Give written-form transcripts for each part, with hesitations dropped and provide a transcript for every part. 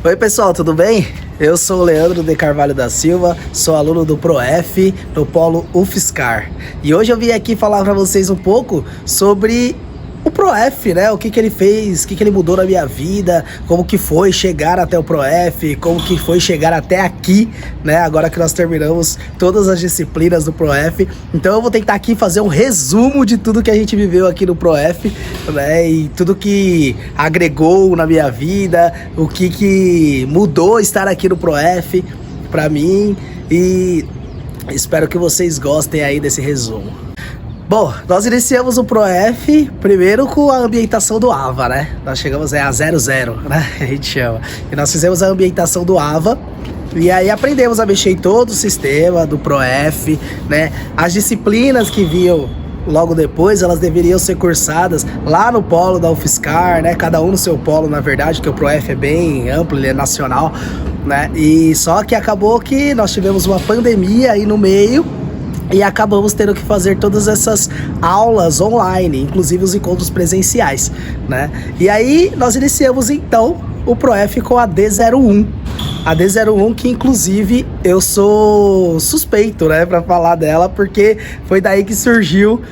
Oi pessoal, tudo bem? Eu sou o Leandro de Carvalho da Silva, sou aluno do ProF no Polo UFSCar. E hoje eu vim aqui falar para vocês um pouco sobre o ProF, né? O que ele fez, o que ele mudou na minha vida, como que foi chegar até o ProF, como que foi chegar até aqui, né? Agora que nós terminamos todas as disciplinas do ProF. Então eu vou tentar aqui fazer um resumo de tudo que a gente viveu aqui no ProF, né? E tudo que agregou na minha vida, o que mudou estar aqui no ProF para mim, e espero que vocês gostem aí desse resumo. Bom, nós iniciamos o ProF primeiro com a ambientação do AVA, né? Nós chegamos a 00, né? A gente chama. E nós fizemos a ambientação do AVA. E aí aprendemos a mexer em todo o sistema do ProF, né? As disciplinas que vinham logo depois, elas deveriam ser cursadas lá no polo da UFSCar, né? Cada um no seu polo, na verdade, que o ProF é bem amplo, ele é nacional, né? E só que acabou que nós tivemos uma pandemia aí no meio, e acabamos tendo que fazer todas essas aulas online, inclusive os encontros presenciais, né? E aí nós iniciamos então o ProF com a D01. A D01 que inclusive eu sou suspeito, né, para falar dela, porque foi daí que surgiu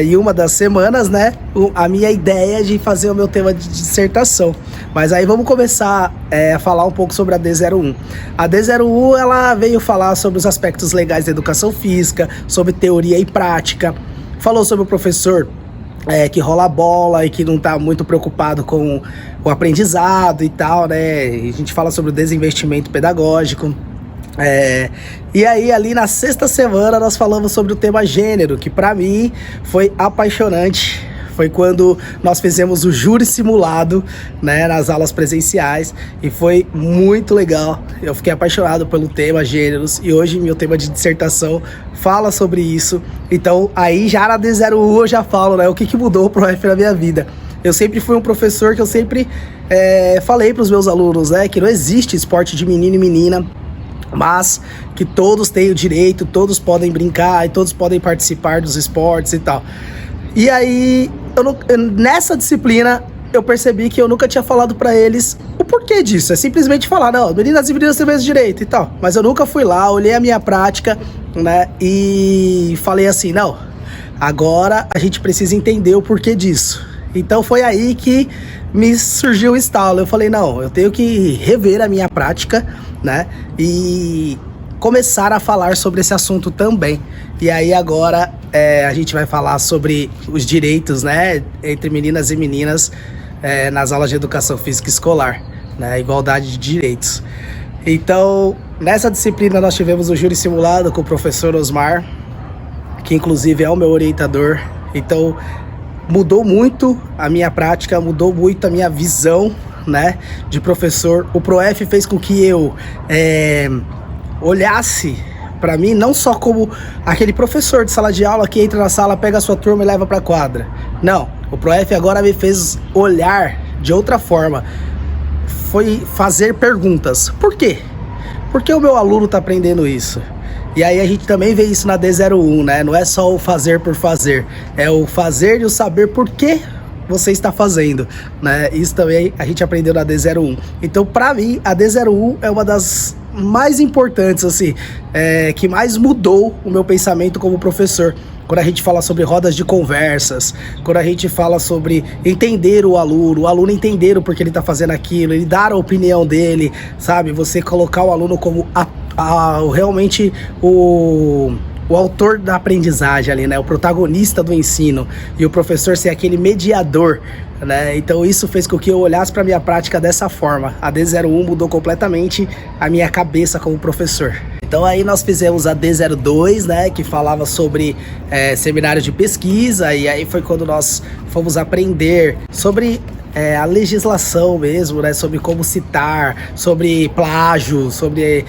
em uma das semanas, né, a minha ideia de fazer o meu tema de dissertação. Mas aí vamos começar a falar um pouco sobre a D01. A D01 ela veio falar sobre os aspectos legais da educação física, sobre teoria e prática, falou sobre o professor que rola a bola e que não tá muito preocupado com o aprendizado e tal, né? A gente fala sobre o desinvestimento pedagógico. E aí ali na sexta semana nós falamos sobre o tema gênero, que para mim foi apaixonante. Foi quando nós fizemos o júri simulado, né, nas aulas presenciais, e foi muito legal. Eu fiquei apaixonado pelo tema gêneros, e hoje meu tema de dissertação fala sobre isso. Então aí já na D01 eu já falo, né, o que mudou o ProF na minha vida. Eu sempre fui um professor que eu sempre falei para os meus alunos, né, que não existe esporte de menino e menina, mas que todos têm o direito, todos podem brincar e todos podem participar dos esportes e tal. E aí, nessa disciplina, eu percebi que eu nunca tinha falado pra eles o porquê disso. É simplesmente falar, não, meninas e meninos têm o mesmo direito e tal. Mas eu nunca fui lá, olhei a minha prática, né, e falei assim, não, agora a gente precisa entender o porquê disso. Então foi aí que me surgiu o estalo. Eu falei, não, eu tenho que rever a minha prática, né, e começar a falar sobre esse assunto também. E aí agora a gente vai falar sobre os direitos, né, entre meninas e meninas nas aulas de educação física escolar, né, igualdade de direitos. Então, nessa disciplina nós tivemos o júri simulado com o professor Osmar, que inclusive é o meu orientador. Então, mudou muito a minha prática, mudou muito a minha visão, né, de professor. O ProF fez com que eu olhasse para mim não só como aquele professor de sala de aula que entra na sala, pega a sua turma e leva para quadra. Não, o ProF agora me fez olhar de outra forma. Foi fazer perguntas. Por quê? Por que o meu aluno está aprendendo isso? E aí a gente também vê isso na D01, né? Não é só o fazer por fazer, é o fazer e o saber por que você está fazendo, né? Isso também a gente aprendeu na D01. Então, para mim, a D01 é uma das mais importantes, assim, que mais mudou o meu pensamento como professor. Quando a gente fala sobre rodas de conversas, quando a gente fala sobre entender o aluno entender o porquê ele está fazendo aquilo, ele dar a opinião dele, sabe? Você colocar o aluno como realmente o autor da aprendizagem ali, né? O protagonista do ensino, e o professor ser aquele mediador, né? Então isso fez com que eu olhasse para minha prática dessa forma. A D01 mudou completamente a minha cabeça como professor. Então aí nós fizemos a D02, né, que falava sobre seminário de pesquisa, e aí foi quando nós fomos aprender sobre a legislação mesmo, né, sobre como citar, sobre plágio, sobre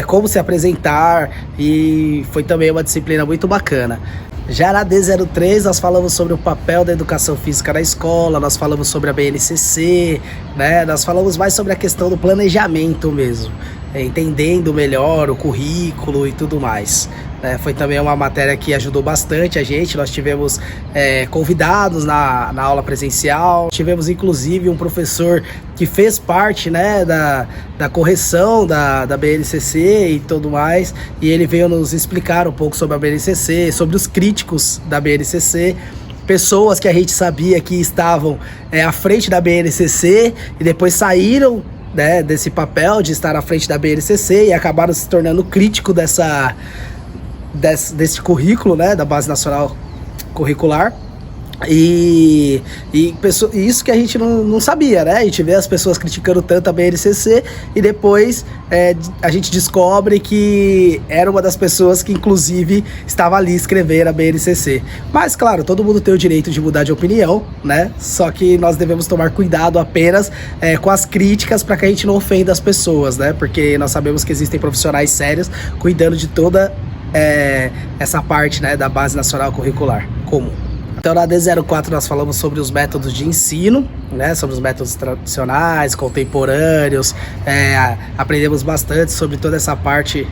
como se apresentar, e foi também uma disciplina muito bacana. Já na D03 nós falamos sobre o papel da educação física na escola, nós falamos sobre a BNCC, né? Nós falamos mais sobre a questão do planejamento mesmo, entendendo melhor o currículo e tudo mais, né? Foi também uma matéria que ajudou bastante a gente. Nós tivemos convidados na aula presencial, tivemos inclusive um professor que fez parte, né, da correção da BNCC e tudo mais, e ele veio nos explicar um pouco sobre a BNCC, sobre os críticos da BNCC, pessoas que a gente sabia que estavam à frente da BNCC e depois saíram, né, desse papel de estar à frente da BNCC e acabaram se tornando crítico desse currículo, né, da Base Nacional Curricular. E isso que a gente não sabia, né? A gente vê as pessoas criticando tanto a BNCC e depois a gente descobre que era uma das pessoas que inclusive estava ali escrevendo a BNCC. Mas claro, todo mundo tem o direito de mudar de opinião, né? Só que nós devemos tomar cuidado apenas com as críticas para que a gente não ofenda as pessoas, né? Porque nós sabemos que existem profissionais sérios cuidando de toda essa parte, né, da Base Nacional Curricular comum. Então na D04 nós falamos sobre os métodos de ensino, né, sobre os métodos tradicionais, contemporâneos, aprendemos bastante sobre toda essa parte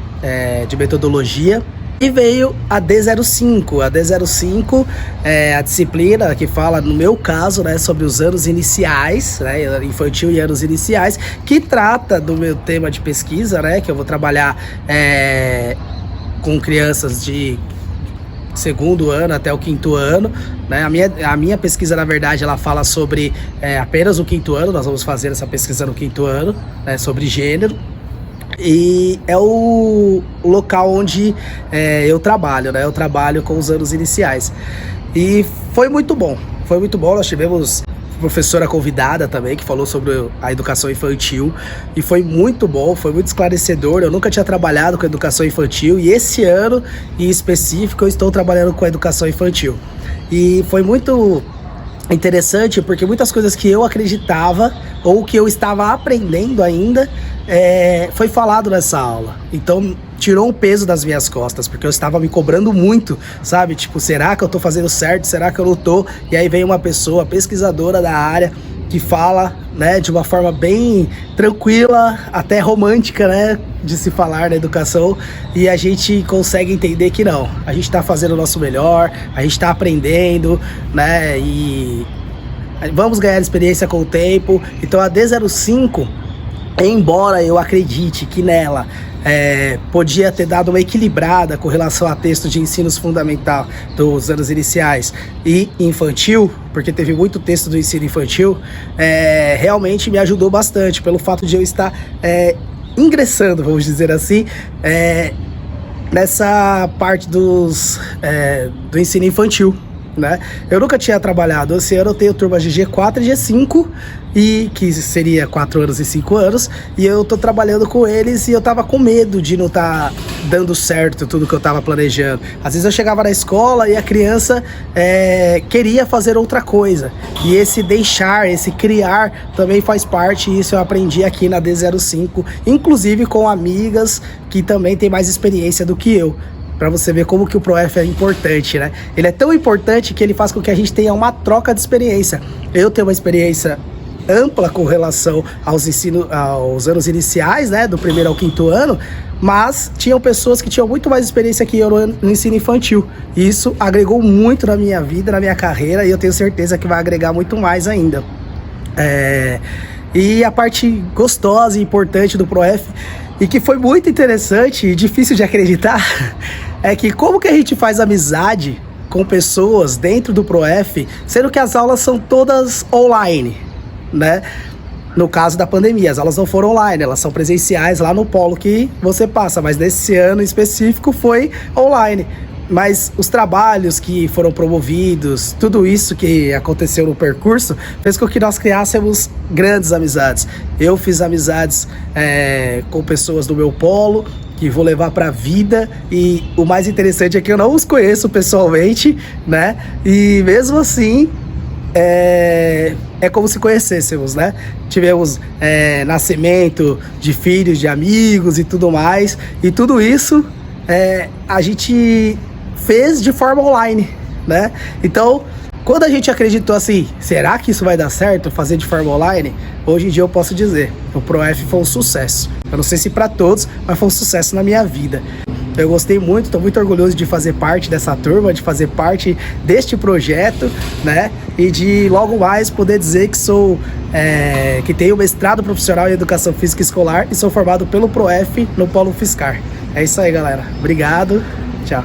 de metodologia. E veio a D05. A D05 é a disciplina que fala, no meu caso, né, sobre os anos iniciais, né, infantil e anos iniciais, que trata do meu tema de pesquisa, né, que eu vou trabalhar com crianças de segundo ano até o quinto ano, né? A minha pesquisa, na verdade, ela fala sobre apenas o quinto ano. Nós vamos fazer essa pesquisa no quinto ano, né, sobre gênero. E é o local onde eu trabalho, né? Eu trabalho com os anos iniciais. E foi muito bom, nós tivemos professora convidada também, que falou sobre a educação infantil, e foi muito bom, foi muito esclarecedor. Eu nunca tinha trabalhado com educação infantil, e esse ano em específico eu estou trabalhando com educação infantil. E foi muito interessante, porque muitas coisas que eu acreditava, ou que eu estava aprendendo ainda, foi falado nessa aula. Então tirou um peso das minhas costas, porque eu estava me cobrando muito, sabe? Tipo, será que eu tô fazendo certo? Será que eu não tô? E aí vem uma pessoa pesquisadora da área que fala, né, de uma forma bem tranquila, até romântica, né, de se falar na educação, e a gente consegue entender que não, a gente tá fazendo o nosso melhor, a gente tá aprendendo, né, e vamos ganhar experiência com o tempo. Então a D05, embora eu acredite que nela podia ter dado uma equilibrada com relação a texto de ensino fundamental dos anos iniciais e infantil, porque teve muito texto do ensino infantil, realmente me ajudou bastante, pelo fato de eu estar ingressando, vamos dizer assim, nessa parte do ensino infantil, né? Eu nunca tinha trabalhado. Esse ano eu tenho turmas de G4 e G5, e que seria 4 anos e 5 anos, e eu tô trabalhando com eles, e eu tava com medo de não tá dando certo tudo que eu tava planejando. Às vezes eu chegava na escola e a criança queria fazer outra coisa, e esse deixar, esse criar também faz parte, e isso eu aprendi aqui na D05, inclusive com amigas que também têm mais experiência do que eu. Para você ver como que o ProF é importante, né? Ele é tão importante que ele faz com que a gente tenha uma troca de experiência. Eu tenho uma experiência ampla com relação aos anos iniciais, né? Do primeiro ao quinto ano, mas tinham pessoas que tinham muito mais experiência que eu no ensino infantil. E isso agregou muito na minha vida, na minha carreira, e eu tenho certeza que vai agregar muito mais ainda. E a parte gostosa e importante do ProF, e que foi muito interessante e difícil de acreditar, é que como que a gente faz amizade com pessoas dentro do ProF, sendo que as aulas são todas online, né? No caso da pandemia, as aulas não foram online, elas são presenciais lá no polo que você passa, mas nesse ano em específico foi online. Mas os trabalhos que foram promovidos, tudo isso que aconteceu no percurso, fez com que nós criássemos grandes amizades. Eu fiz amizades com pessoas do meu polo, que vou levar para a vida, e o mais interessante é que eu não os conheço pessoalmente, né? E mesmo assim, é como se conhecêssemos, né? Tivemos nascimento de filhos, de amigos e tudo mais, e tudo isso a gente fez de forma online, né? Então, quando a gente acreditou assim, será que isso vai dar certo, fazer de forma online? Hoje em dia eu posso dizer, o ProF foi um sucesso. Eu não sei se para todos, mas foi um sucesso na minha vida. Eu gostei muito, estou muito orgulhoso de fazer parte dessa turma, de fazer parte deste projeto, né? E de logo mais poder dizer que tenho mestrado profissional em Educação Física Escolar e sou formado pelo ProF no Polo UFSCar. É isso aí, galera. Obrigado. Tchau.